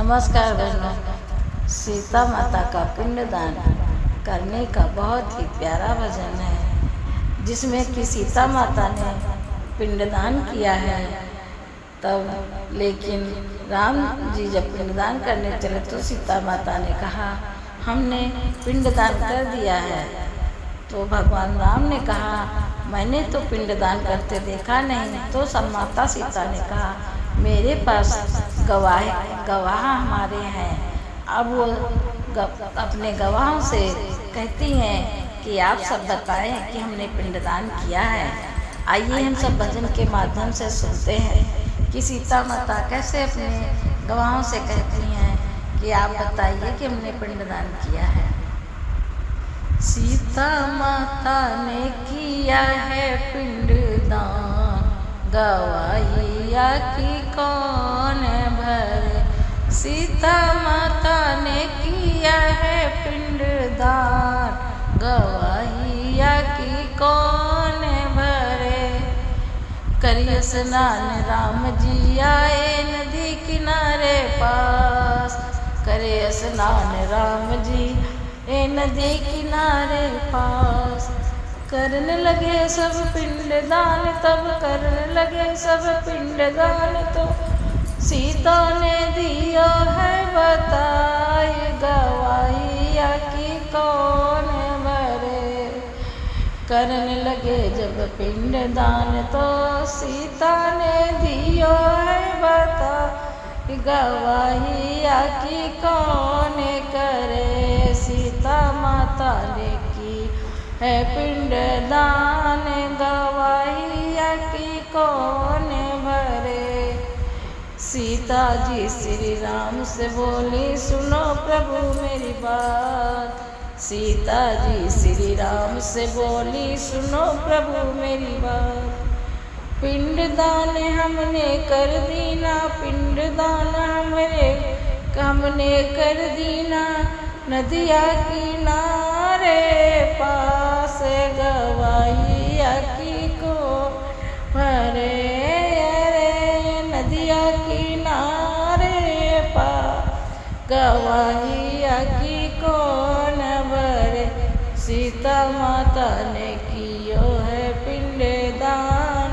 नमस्कार बहनों। सीता माता का पिंडदान करने का बहुत ही प्यारा भजन है, जिसमें कि सीता माता ने पिंडदान किया है। तब लेकिन राम जी जब पिंडदान करने चले तो सीता माता ने कहा हमने पिंडदान कर दिया है। तो भगवान राम ने कहा मैंने तो पिंडदान करते देखा नहीं। तो सब माता सीता ने कहा मेरे पास गवाह हमारे हैं। अब वो अपने गवाहों से कहती हैं कि आप सब बताएं कि हमने पिंडदान किया है। आइए हम सब भजन के माध्यम से सुनते हैं कि सीता माता कैसे अपने गवाहों से कहती हैं कि आप बताइए कि हमने पिंडदान किया है। सीता माता ने किया है पिंडदान, गवाहिया की कौन भरे। सीता माता ने किया है पिंडदान, गवाहिया की कौन भरे। करिए स्नान राम जी आए नदी किनारे पास, करे स्नान राम जी ए नदी किनारे पास। करने लगे सब पिंडदान, तब करने लगे सब पिंडदान। तो सीता ने दिया है बताई, गवाहिया की कौन भरे। करने लगे जब पिंडदान तो सीता ने दिया है बताई, गवाहिया की कौन करे। सीता माता ने की है पिंडदान, गवाहिया की कौन भरे। सीता जी श्री राम से बोली सुनो प्रभु मेरी बात। सीता जी श्री राम से बोली सुनो प्रभु मेरी बात। पिंडदान हमने कर दीना, पिंडदान हमने कर दीना, नदिया किनारे पास, गवाहिया की को भरे। नदिया किनारे पास, गवाहिया की कौन भरे। सीता माता ने कियो है पिंडदान,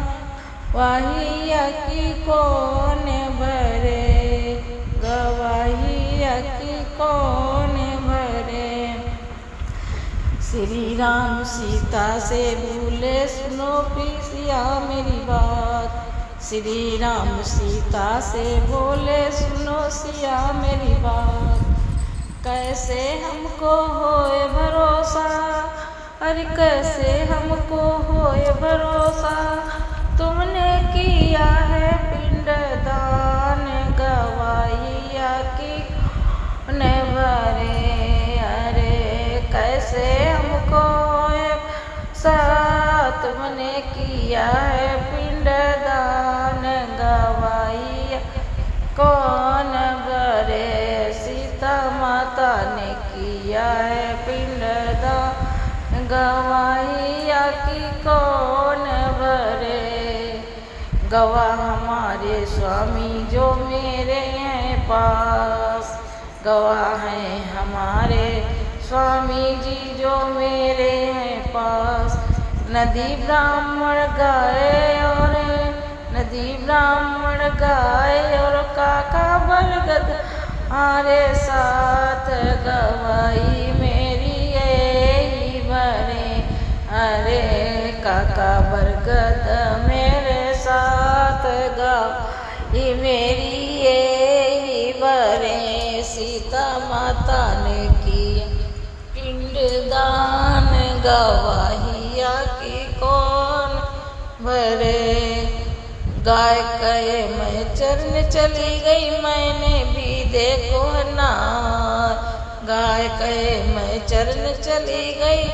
गवाहिया की कौन भरे। गवाहिया की कौन भरे। श्री राम सीता से बोले सुनो पिसिया मेरी बात। श्री राम सीता से बोले सुनो सिया मेरी बात। कैसे हमको होए भरोसा, अरे कैसे हमको होए भरोसा, तुमने किया है पिंडदान, गवाहिया की कौन भरे। अरे कैसे हमको साथ तुमने किया है पिंडदान, गवाहिया कौन भरे। सीता माता ने किया है पिंडदान, गवाहिया की कौन भरे। गवाह हमारे स्वामी जो मेरे हैं पास, गवाह हैं हमारे स्वामी जी जो मेरे हैं पास। नदी ब्राह्मण गाए और नदी ब्राह्मण गाए और काका बलगद हमारे साथ, गवाही मेरी यही भरे। अरे काका बरगद मेरे साथ, गवाही मेरी यही भरे। सीता माता ने किया पिंडदान, गवाहिया की कौन भरे। गाय कहे मैं चरने चली गई मैंने भी देखो नार। गाय कहे मैं चरने चली गई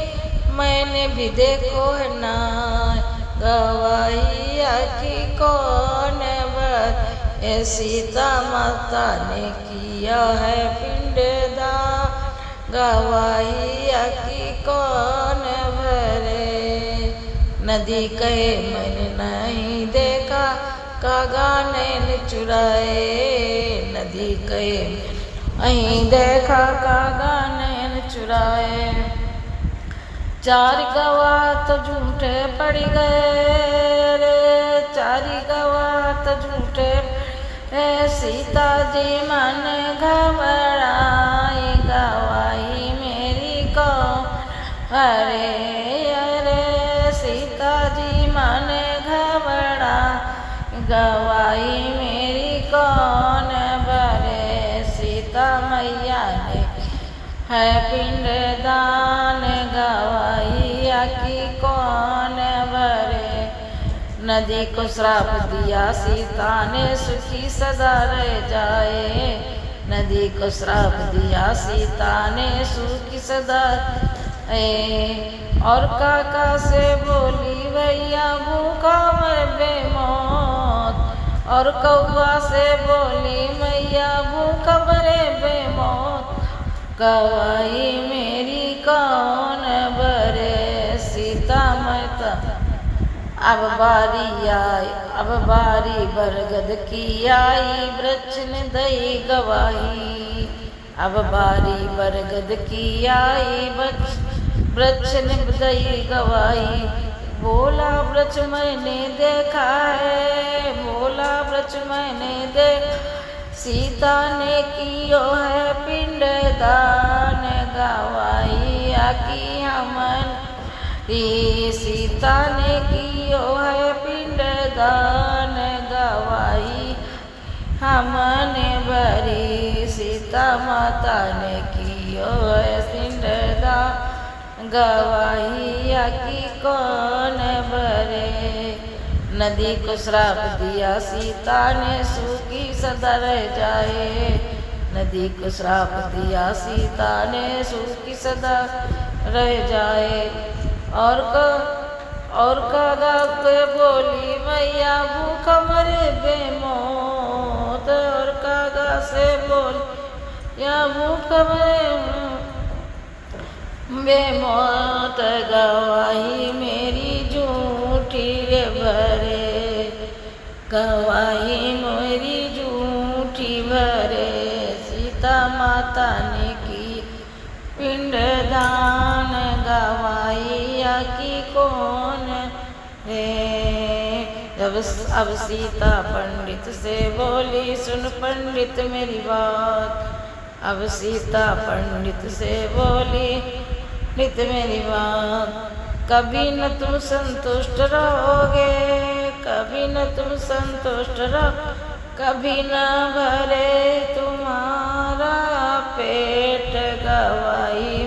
मैंने भी देखो नार, गवाहिया की कौन भरे। सीता माता ने किया है पिंडदान, गवाहिया की कौन भरे। नदी कहे मैंने नहीं देखा कागा नैन चुराए। नदी कहे अहीं देखा कागा नैन चुराए। चार गवाह तो झूठे पड़ गए रे, चारी गवाह तो झूठे। सीता जी मन घबराई, गवाही मेरी को अरे अरे। सीता जी मन घबरा, गवाही मेरी कौन भरे। सीता मैया ने है पिंडदान, गवाही की कौन भरे। नदी को श्राप दिया सीता ने, सुखी सदा रह जाए। नदी को श्राप दिया सीता ने, सुखी सदा और काका से बोली भैया भूखा मैं बेमौत। और कौआ से बोली मैया भूखा मरे बेमौत। गवाही मेरी कौन भरे। सीता माता अब बारी आई, अब बारी बरगद की आई, वृक्ष ने दई गवाही। अब बारी बरगद की आई, वृक्ष ने दई गवाही। बोला वृक्ष मैंने देखा है, बोला वृक्ष मैंने देखा। सीता ने कियो है पिंडदान, गवाही की हमन। सीता ने कियो है पिंडदान, गवाही हमने भरी। सीता माता ने कियो है पिंडदान, गवाही की कौन भरे। नदी को श्राप दिया सीता ने, सूखी सदा रह जाए। नदी को श्राप दिया सीता ने, सूखी सदा रह जाए। और कागा के बोली मैया भूख मरे बेमौत। और कागा से बोली या भूख मरे बेमौत, गवाही मेरी झूठी रे भरे। गवाही मेरी झूठी भरे। सीता माता ने की पिंडदान, गवाही की कौन है। अब सीता पंडित से बोली सुन पंडित मेरी बात। अब सीता पंडित से बोली पंडित मेरी बात। कभी न तुम संतुष्ट रहोगे, कभी न तुम संतुष्ट रहो। कभी न भरे तुम्हारा पेट, गवाही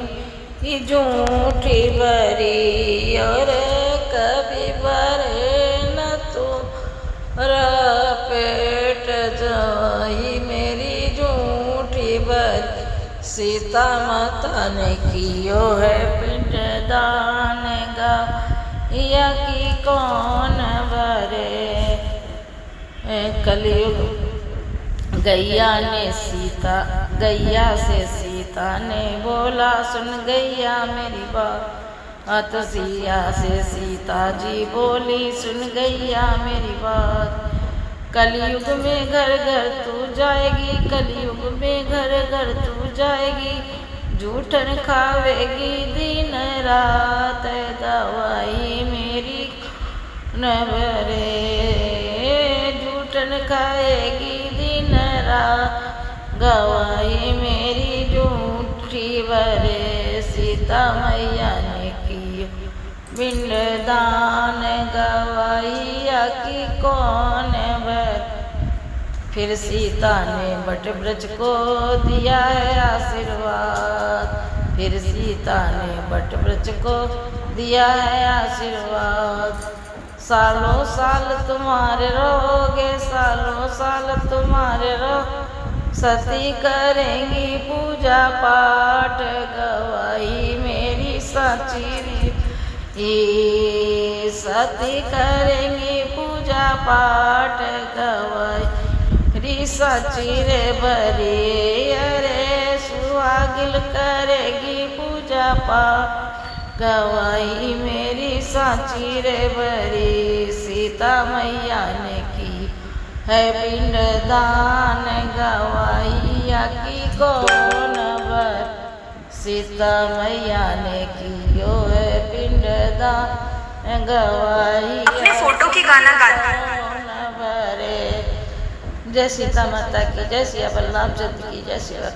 की झूठी भरी। और कभी भरे न तुम्हारा पेट, गवाही मेरी झूठी भरी। सीता माता ने कियो है पिंडदान, गवाही की कौन भरे। कलयुग गैया ने सीता, गैया से सीता ने बोला सुन गैया मेरी बात। सिया से सीता जी बोली सुन गैया मेरी बात। कलयुग में घर घर तू जाएगी, कलयुग में घर घर तू जाएगी। झूठन खावेगी दिन रात, गवाही मेरी न भरे। झूठन खाएगी दिन रात, गवाही मेरी झूठी भरे। सीता मैया ने की पिंडदान, गवाही की कौन भरे। फिर सीता ने बट ब्रज को दिया है आशीर्वाद। फिर सीता ने बट ब्रज को दिया है आशीर्वाद। सालों साल तुम्हारे रहोगे, सालों साल तुम्हारे रहो। सती करेंगी पूजा पाठ, गवाही मेरी साची। सती करेंगी पूजा पाठ, गवाही साची रे भरी। अरे सुहागिल करेगी पूजा पाठ, गवाही मेरी साची रे भरी। सीता मैया ने की है पिंडदान, गवाहिया की कौन बर, सीता मैया ने कियो है पिंडदान, गवाहिया अपने फोटो की गाना गाता कौन बरे। जय सीता माता की जय, सिया बलराम चंद्र की जय, सिया।